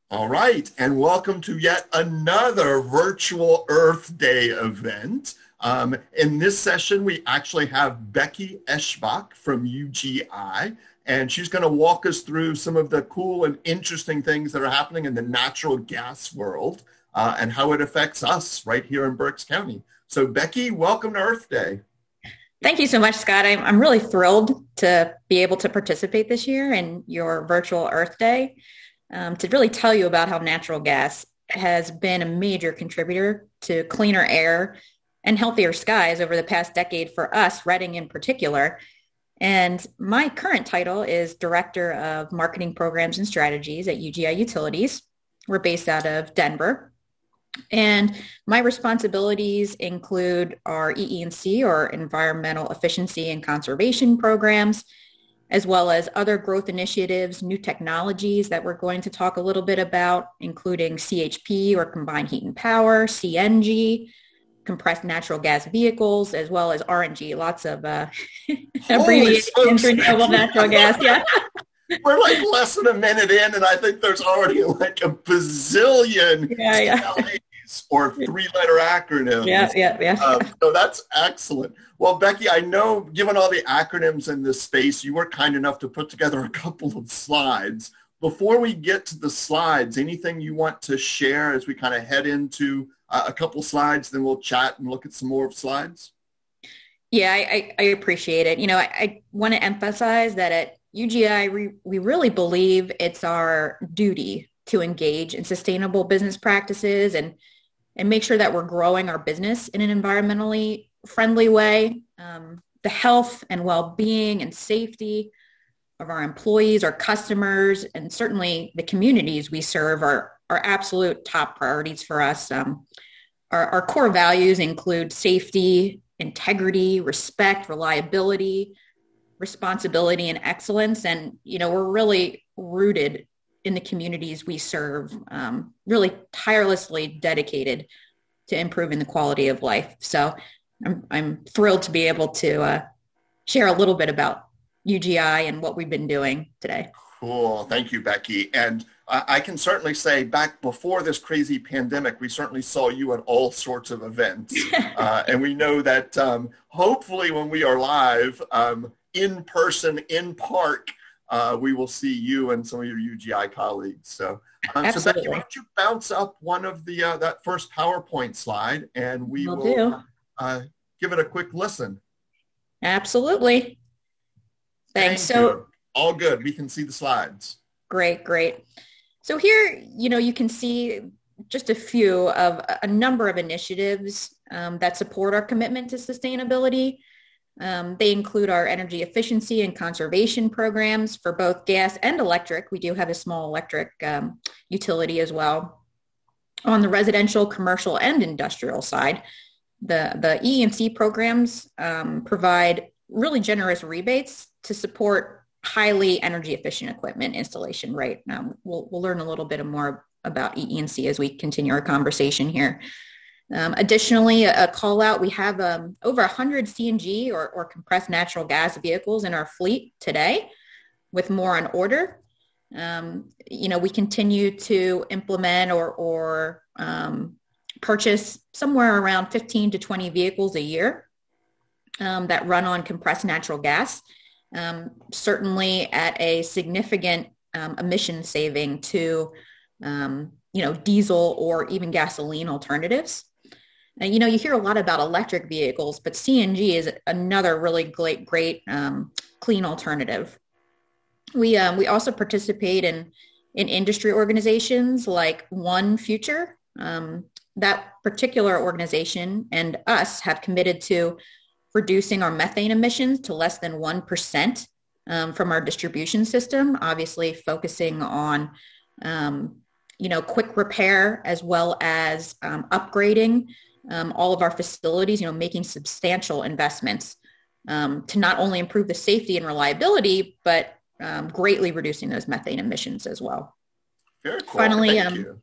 All right, and welcome to yet another virtual Earth Day event. In this session, we actually have Becky Eshbach from UGI, and she's going to walk us through some of the cool and interesting things that are happening in the natural gas world and how it affects us right here in Berks County. So Becky, welcome to Earth Day. Thank you so much, Scott. I'm really thrilled to be able to participate this year in your virtual Earth Day. To really tell you about how natural gas has been a major contributor to cleaner air and healthier skies over the past decade for us, Reading in particular. And my current title is Director of Marketing Programs and Strategies at UGI Utilities. We're based out of Denver. And my responsibilities include our EE&C, or Environmental Efficiency and Conservation programs, as well as other growth initiatives, new technologies that we're going to talk a little bit about, including CHP, or combined heat and power, CNG, compressed natural gas vehicles, as well as RNG, lots of abbreviations, renewable natural gas. Yeah. We're like less than a minute in, and I think there's already like a bazillion CLAs or three-letter acronyms. Yeah. So that's excellent. Well, Becky, I know given all the acronyms in this space, you were kind enough to put together a couple of slides. Before we get to the slides, anything you want to share as we kind of head into a couple slides, then we'll chat and look at some more slides? Yeah, I appreciate it. I want to emphasize that at UGI, we really believe it's our duty to engage in sustainable business practices and make sure that we're growing our business in an environmentally friendly way. The health and well-being and safety of our employees, our customers, and certainly the communities we serve are absolute top priorities for us. Our core values include safety, integrity, respect, reliability, responsibility, and excellence. And, we're really rooted in the communities we serve, really tirelessly dedicated to improving the quality of life. So I'm thrilled to be able to share a little bit about UGI and what we've been doing today. Cool. Thank you, Becky. And I can certainly say back before this crazy pandemic, we certainly saw you at all sorts of events. And we know that hopefully when we are live in person, in park, we will see you and some of your UGI colleagues. So Becky, why don't you bounce up one of the that first PowerPoint slide, and we will give it a quick listen. Absolutely. Thanks. So all good. We can see the slides. Great. So here, you can see just a few of a number of initiatives that support our commitment to sustainability. They include our energy efficiency and conservation programs for both gas and electric. We do have a small electric utility as well. On the residential, commercial, and industrial side, the E&C programs provide really generous rebates to support highly energy efficient equipment installation, right? We'll learn a little bit more about E&C as we continue our conversation here. Additionally, a call out, we have over 100 CNG or compressed natural gas vehicles in our fleet today, with more on order. We continue to implement or purchase somewhere around 15 to 20 vehicles a year that run on compressed natural gas, certainly at a significant emission saving to diesel or even gasoline alternatives. And, you hear a lot about electric vehicles, but CNG is another really great clean alternative. We also participate in industry organizations like One Future. That particular organization and us have committed to reducing our methane emissions to less than 1% from our distribution system, obviously focusing on quick repair as well as upgrading all of our facilities, making substantial investments to not only improve the safety and reliability, but greatly reducing those methane emissions as well. Very cool. Finally, Thank you.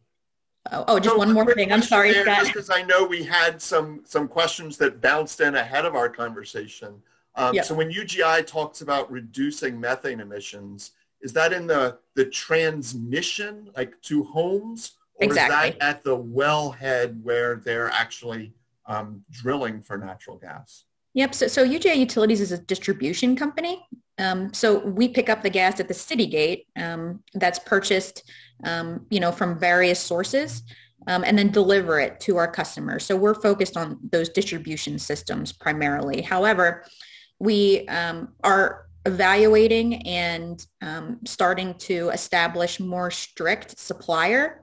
Just one more thing. I'm sorry, Scott. Just because I know we had some questions that bounced in ahead of our conversation. So when UGI talks about reducing methane emissions, is that in the transmission, like to homes? Or Exactly. is that at the wellhead where they're actually drilling for natural gas? Yep. So UGI Utilities is a distribution company. So we pick up the gas at the city gate that's purchased, from various sources, and then deliver it to our customers. So we're focused on those distribution systems primarily. However, we are evaluating and starting to establish more strict supplier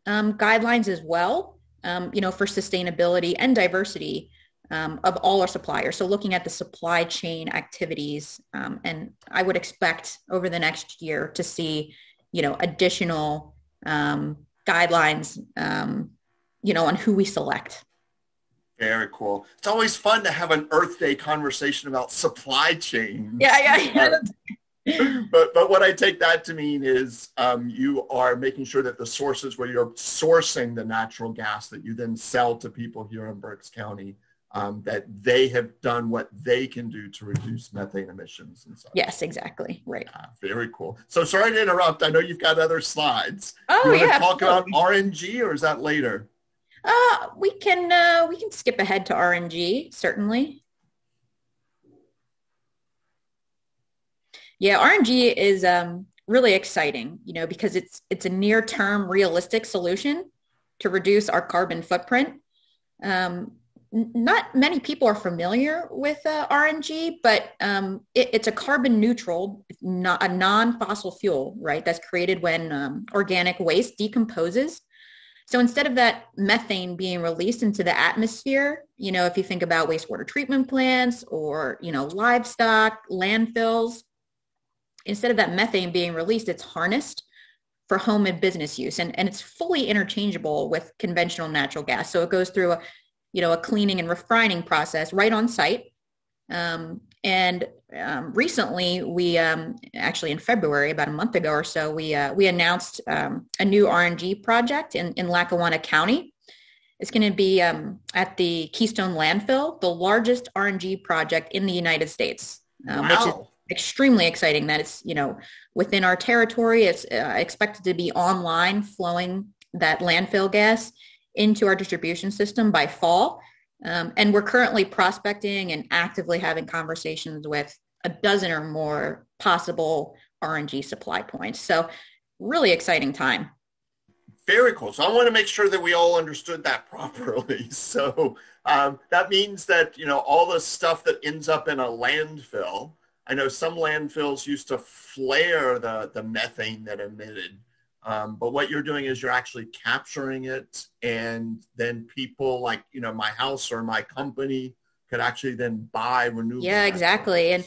guidelines as well, for sustainability and diversity of all our suppliers. So looking at the supply chain activities, and I would expect over the next year to see, additional guidelines, on who we select. Very cool. It's always fun to have an Earth Day conversation about supply chain. Yeah. But what I take that to mean is you are making sure that the sources where you're sourcing the natural gas that you then sell to people here in Berks County, that they have done what they can do to reduce methane emissions and such. Yes, exactly. Right. Very cool. So sorry to interrupt. I know you've got other slides. Oh, you want yeah. to talk about RNG, or is that later? We can skip ahead to RNG, certainly. Yeah, RNG is really exciting, because it's a near-term realistic solution to reduce our carbon footprint. Not many people are familiar with RNG, but it's a carbon neutral, not a non-fossil fuel, right? That's created when organic waste decomposes. So instead of that methane being released into the atmosphere, if you think about wastewater treatment plants or, livestock, landfills, instead of that methane being released, it's harnessed for home and business use. And it's fully interchangeable with conventional natural gas. So it goes through a cleaning and refining process right on site. Recently, we actually in February, about a month ago or so, we announced a new RNG project in Lackawanna County. It's going to be at the Keystone Landfill, the largest RNG project in the United States, which is extremely exciting that it's, within our territory. It's expected to be online, flowing that landfill gas into our distribution system by fall. And we're currently prospecting and actively having conversations with a dozen or more possible RNG supply points. So really exciting time. Very cool. So I want to make sure that we all understood that properly. So that means that, all the stuff that ends up in a landfill, I know some landfills used to flare the methane that emitted. But what you're doing is you're actually capturing it, and then people like, my house or my company could actually then buy renewable. Yeah, exactly. And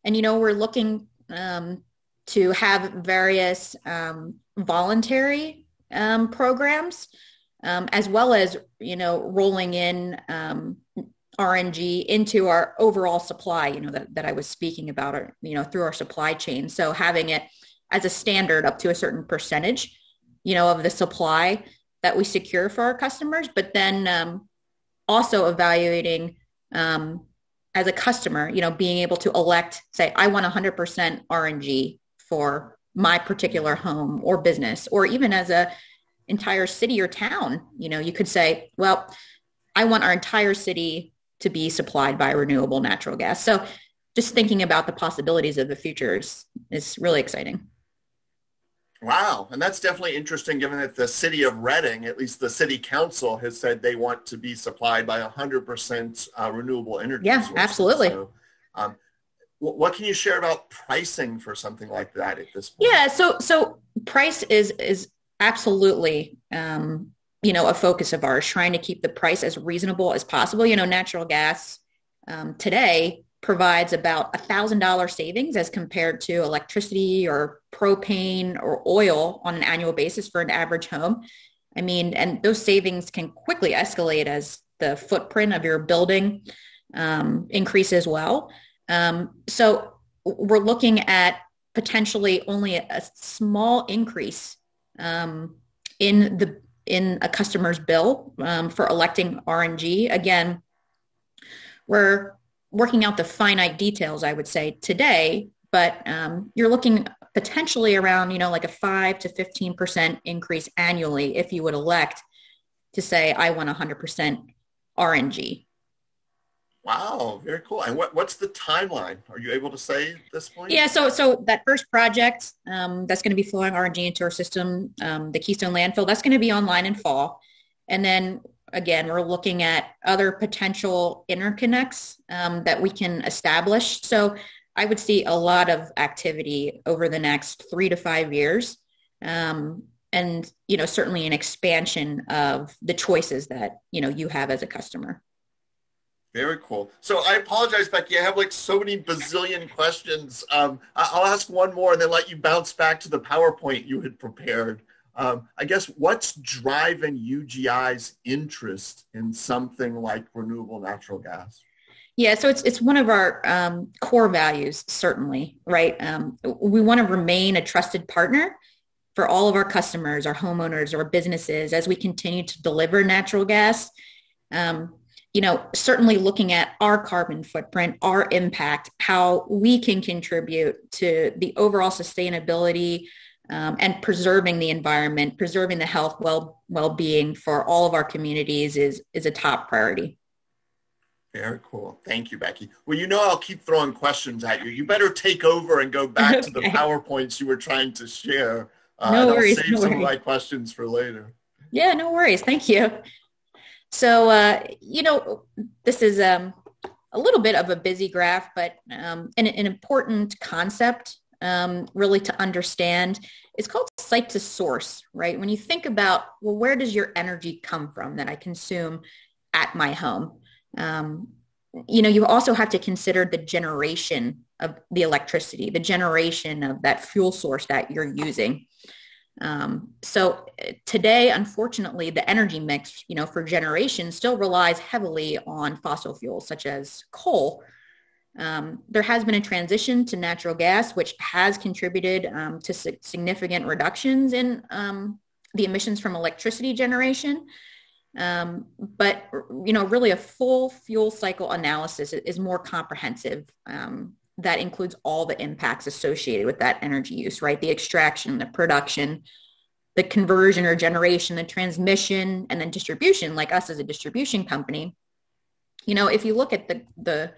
we're looking to have various voluntary programs, as well as, rolling in RNG into our overall supply, that I was speaking about, through our supply chain. So having it as a standard up to a certain percentage, of the supply that we secure for our customers, but then also evaluating as a customer, being able to elect, say, I want 100% RNG for my particular home or business, or even as a entire city or town, you could say, well, I want our entire city to be supplied by renewable natural gas. So just thinking about the possibilities of the future is really exciting. Wow. And that's definitely interesting, given that the city of Reading, at least the city council, has said they want to be supplied by 100% renewable energy. Yeah, sources. absolutely. So, what can you share about pricing for something like that at this point? Yeah. So price is absolutely, a focus of ours, trying to keep the price as reasonable as possible. Natural gas today provides about $1,000 savings as compared to electricity or propane or oil on an annual basis for an average home. And those savings can quickly escalate as the footprint of your building increase as well. So we're looking at potentially only a small increase in a customer's bill for electing RNG. Again, we're working out the finite details, I would say, today, but you're looking potentially around, like a 5 to 15% increase annually if you would elect to say, I want 100% RNG. Wow, very cool. And what's the timeline? Are you able to say at this point? Yeah, so that first project that's going to be flowing RNG into our system, the Keystone landfill, that's going to be online in fall. And then again, we're looking at other potential interconnects that we can establish. So I would see a lot of activity over the next 3 to 5 years. And, certainly an expansion of the choices that, you have as a customer. Very cool. So I apologize, Becky. I have like so many bazillion questions. I'll ask one more and then let you bounce back to the PowerPoint you had prepared. I guess what's driving UGI's interest in something like renewable natural gas? Yeah, so it's one of our core values, certainly, right? We want to remain a trusted partner for all of our customers, our homeowners, our businesses, as we continue to deliver natural gas. Certainly looking at our carbon footprint, our impact, how we can contribute to the overall sustainability and preserving the environment, preserving the health, well-being for all of our communities is a top priority. Very cool. Thank you, Becky. Well, I'll keep throwing questions at you. You better take over and go back to the PowerPoints you were trying to share. No worries. I'll save some of my questions for later. Yeah, no worries. Thank you. So, this is a little bit of a busy graph, but an important concept really to understand. It's called site to source, right? When you think about, well, where does your energy come from that I consume at my home? You also have to consider the generation of the electricity, the generation of that fuel source that you're using. So today, unfortunately, the energy mix, for generation still relies heavily on fossil fuels such as coal. There has been a transition to natural gas, which has contributed to significant reductions in the emissions from electricity generation. But, really a full fuel cycle analysis is more comprehensive. That includes all the impacts associated with that energy use, right? The extraction, the production, the conversion or generation, the transmission, and then distribution, like us as a distribution company. If you look at the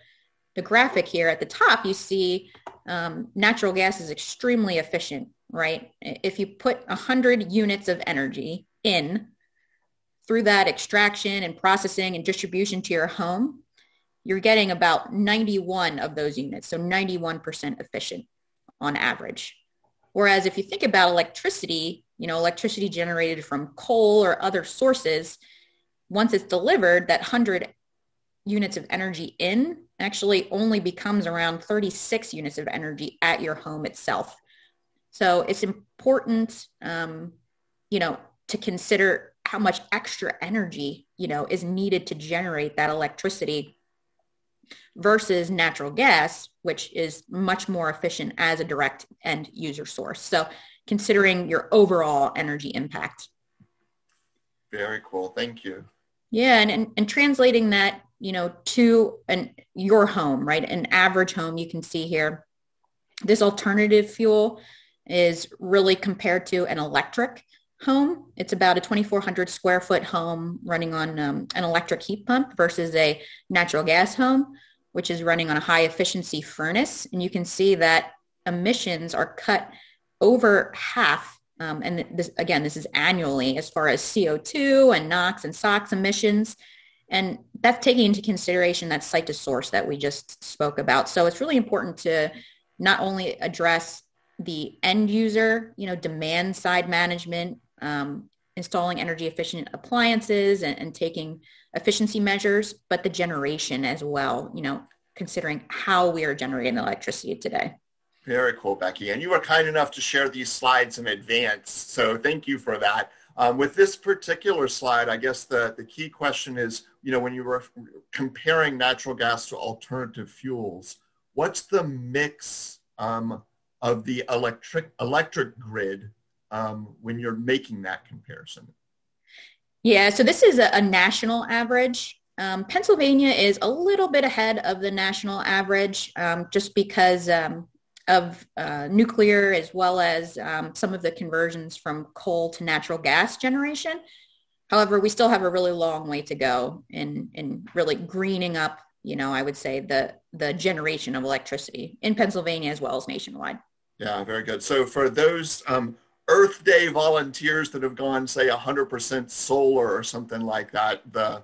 graphic here at the top, you see natural gas is extremely efficient, right? If you put 100 units of energy in through that extraction and processing and distribution to your home, you're getting about 91 of those units, so 91% efficient on average. Whereas if you think about electricity, electricity generated from coal or other sources, once it's delivered, that 100 units of energy in actually only becomes around 36 units of energy at your home itself. So it's important, to consider how much extra energy, is needed to generate that electricity versus natural gas, which is much more efficient as a direct end user source. So considering your overall energy impact. Very cool. Thank you. Yeah. And translating that, to your home, right? An average home, you can see here, this alternative fuel is really compared to an electric home. It's about a 2,400 square foot home running on an electric heat pump versus a natural gas home, which is running on a high efficiency furnace. And you can see that emissions are cut over half. And this is annually as far as CO2 and NOx and SOx emissions. And that's taking into consideration that site to source that we just spoke about. So it's really important to not only address the end user, demand side management, installing energy efficient appliances and taking efficiency measures, but the generation as well, considering how we are generating electricity today. Very cool, Becky. And you were kind enough to share these slides in advance. So thank you for that. With this particular slide, I guess the key question is, when you were comparing natural gas to alternative fuels, what's the mix of the electric grid when you're making that comparison? Yeah, so this is a national average. Pennsylvania is a little bit ahead of the national average just because nuclear, as well as some of the conversions from coal to natural gas generation. However, we still have a really long way to go in really greening up, I would say the generation of electricity in Pennsylvania as well as nationwide. Yeah, very good. So for those Earth Day volunteers that have gone, say, 100% solar or something like that, the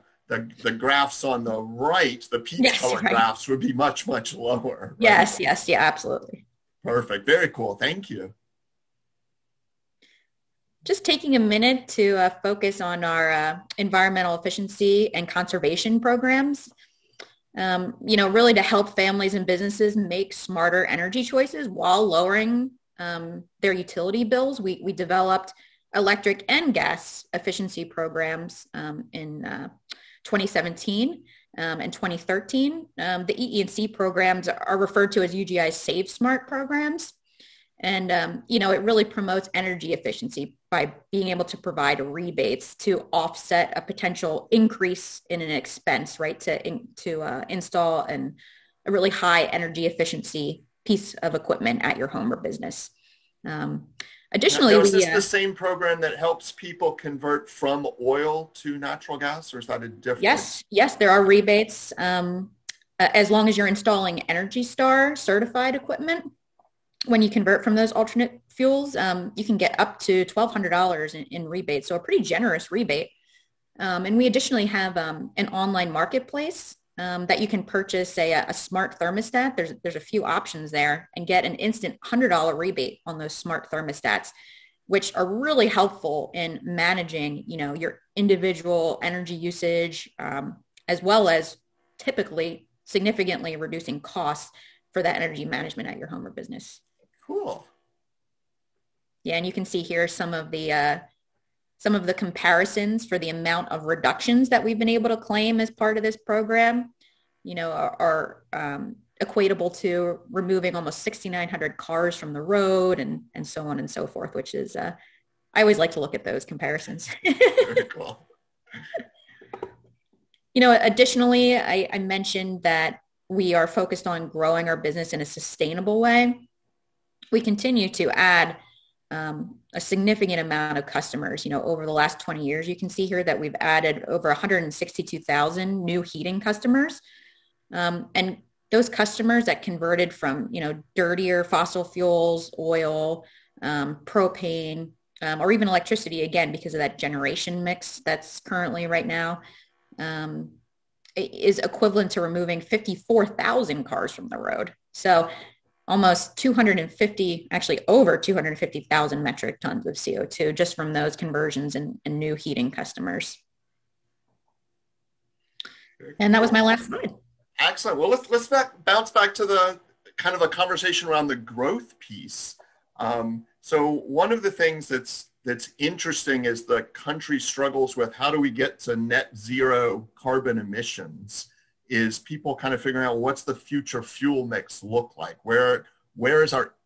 graphs on the right, the peach color graphs would be much, much lower. Right? Yes, yeah, absolutely. Perfect. Very cool. Thank you. Just taking a minute to focus on our environmental efficiency and conservation programs, really to help families and businesses make smarter energy choices while lowering their utility bills. We developed electric and gas efficiency programs in 2017 and 2013. The EE&C programs are referred to as UGI Save Smart programs. And, it really promotes energy efficiency by being able to provide rebates to offset a potential increase in an expense, right, to install a really high energy efficiency piece of equipment at your home or business. Additionally, now, is this the same program that helps people convert from oil to natural gas, or is that a different? Yes, there are rebates as long as you're installing Energy Star certified equipment. When you convert from those alternate fuels, you can get up to $1,200 in rebates, so a pretty generous rebate. And we additionally have an online marketplace that you can purchase a smart thermostat. There's a few options there, and get an instant $100 rebate on those smart thermostats, which are really helpful in managing, your individual energy usage, as well as typically significantly reducing costs for that energy management at your home or business. Cool. Yeah, and you can see here some of the comparisons for the amount of reductions that we've been able to claim as part of this program, are equatable to removing almost 6,900 cars from the road and so on and so forth, which is, I always like to look at those comparisons. Very cool. Additionally, I mentioned that we are focused on growing our business in a sustainable way. We continue to add a significant amount of customers, over the last 20 years. You can see here that we've added over 162,000 new heating customers. And those customers that converted from, dirtier fossil fuels, oil, propane, or even electricity, again, because of that generation mix that's currently right now, is equivalent to removing 54,000 cars from the road. So almost over 250,000 metric tons of CO2 just from those conversions and new heating customers. And that was my last slide. Excellent. Well, let's bounce back to the kind of a conversation around the growth piece. So one of the things that's interesting is the country struggles with how do we get to net zero carbon emissions. Is people kind of figuring out what's the future fuel mix look like? What are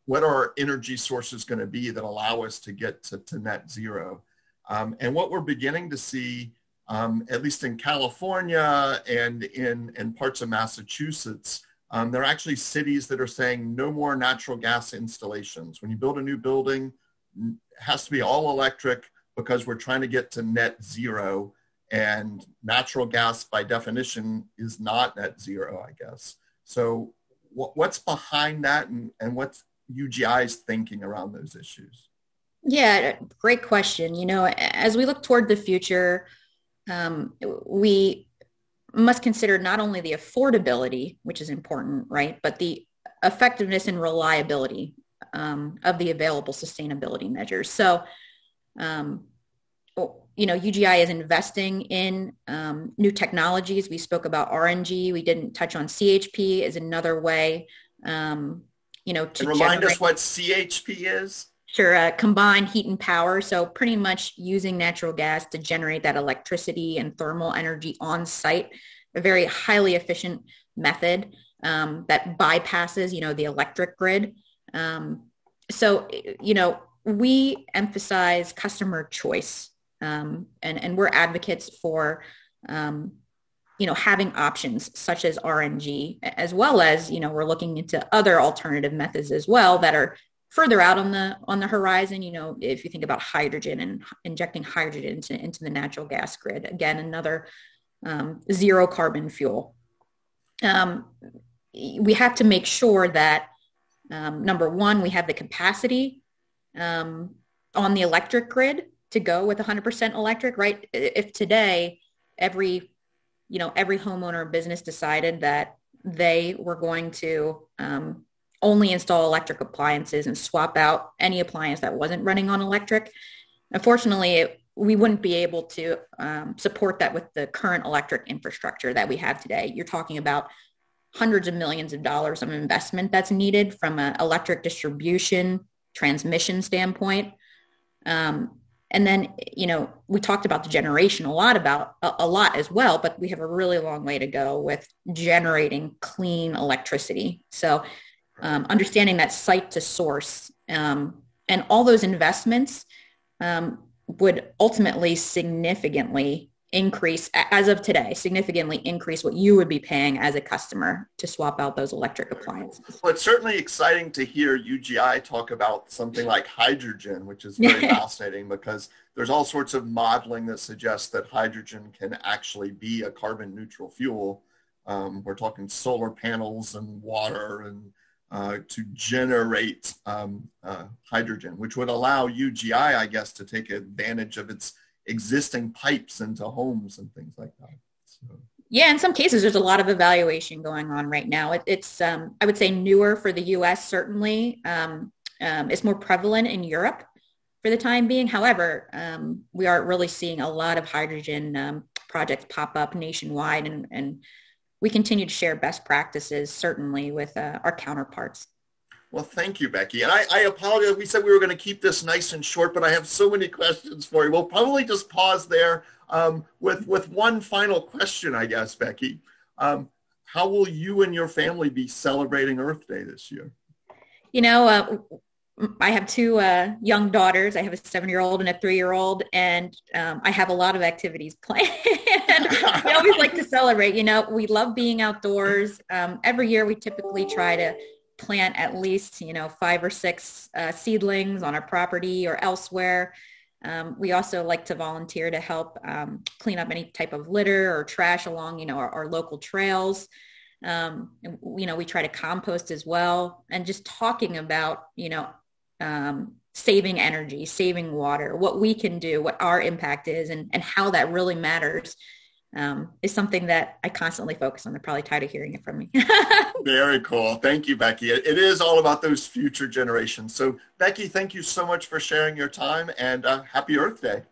our energy sources going to be that allow us to get to net zero? And what we're beginning to see, at least in California and in parts of Massachusetts, there are actually cities that are saying no more natural gas installations. When you build a new building, it has to be all electric because we're trying to get to net zero. And natural gas, by definition, is not net zero, I guess. So what's behind that, and what's UGI's thinking around those issues? Yeah, great question. As we look toward the future, we must consider not only the affordability, which is important, right, but the effectiveness and reliability of the available sustainability measures. So, UGI is investing in new technologies. We spoke about RNG. We didn't touch on CHP is another way, to remind us what CHP is. Sure. Combined heat and power. So pretty much using natural gas to generate that electricity and thermal energy on site, a very highly efficient method that bypasses, the electric grid. So, we emphasize customer choice. And we're advocates for, having options such as RNG, as well as, we're looking into other alternative methods as well that are further out on the horizon. If you think about hydrogen and injecting hydrogen into the natural gas grid, again, another zero carbon fuel. We have to make sure that, number one, we have the capacity on the electric grid to go with 100% electric, right? If today every homeowner or business decided that they were going to only install electric appliances and swap out any appliance that wasn't running on electric, unfortunately, we wouldn't be able to support that with the current electric infrastructure that we have today. You're talking about hundreds of millions of dollars of investment that's needed from an electric distribution, transmission standpoint. And then, we talked about the generation a lot as well, but we have a really long way to go with generating clean electricity. So understanding that site to source and all those investments would ultimately significantly increase, as of today, significantly increase what you would be paying as a customer to swap out those electric appliances. Well, it's certainly exciting to hear UGI talk about something like hydrogen, which is very fascinating because there's all sorts of modeling that suggests that hydrogen can actually be a carbon neutral fuel. We're talking solar panels and water and to generate hydrogen, which would allow UGI, I guess, to take advantage of its existing pipes into homes and things like that. So. Yeah, in some cases, there's a lot of evaluation going on right now. It's I would say newer for the U.S. certainly. It's more prevalent in Europe for the time being. However, we are really seeing a lot of hydrogen projects pop up nationwide, and we continue to share best practices, certainly with our counterparts. Well, thank you, Becky. And I apologize. We said we were going to keep this nice and short, but I have so many questions for you. We'll probably just pause there with one final question, I guess, Becky. How will you and your family be celebrating Earth Day this year? I have two young daughters. I have a 7-year-old and a 3-year-old, and I have a lot of activities planned. We always like to celebrate. We love being outdoors. Every year we typically try to plant at least, 5 or 6 seedlings on our property or elsewhere. We also like to volunteer to help clean up any type of litter or trash along, our local trails. We try to compost as well, and just talking about, saving energy, saving water, what we can do, what our impact is, and how that really matters. Is something that I constantly focus on. They're probably tired of hearing it from me. Very cool. Thank you, Becky. It is all about those future generations. So, Becky, thank you so much for sharing your time, and happy Earth Day.